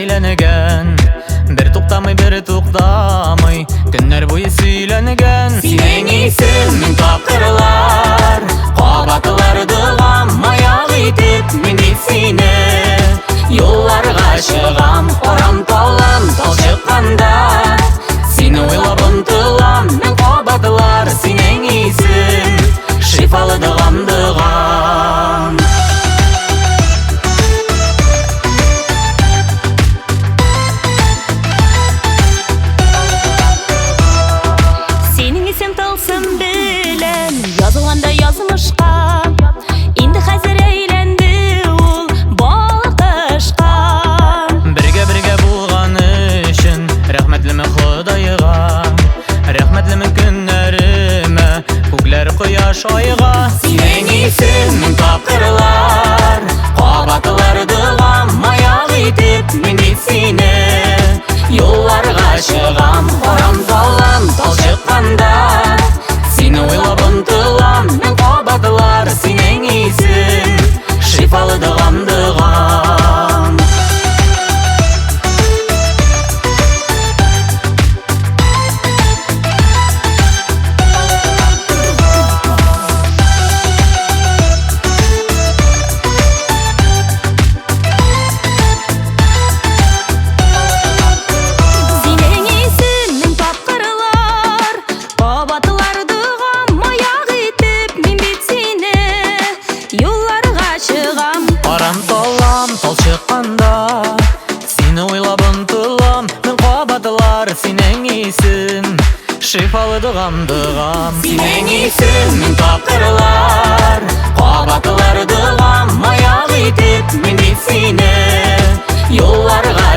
әйләнегән, бер туктамый, бер туктамый, көннәр буе сөйләнегән. Синең исем мең тапкырлар, кабатлар дыгам, маяк итеп мин бит сине. Юлларга чыгам, арам-талам, тал чыкканда, сине уйлап ынтылам, мең кабатлар синең исем, шифалы дыгам-дыгам. Язылганда язмышка, инде хәзер әйләнде ул балкышка. Бергә булган өчен рәхмәтлеме Худайга, рәхмәтлеме көннәремә, күкләр, кояш, айга. Синең исем мең тапкырлар, кабатлар дыгам, маяк итеп мин бит сине. Юлларга чыгам, арам-талам, тал чыкканда, сине уйлап ынтылам, мең кабатлар синең исем, шифалы дыгам-дыгам. Синең исем мең тапкырлар, кабатлар дыгам, маяк итеп мин бит сине. Юлларга чыгам, Арам-талам, тал чыкканда, сине уйлап ынтылам, мең кабатлар синең исем, шифалы дыгам-дыгам. Синең исем мең тапкырлар, кабатлар дыгам, маяк итеп мин бит сине. Юлларга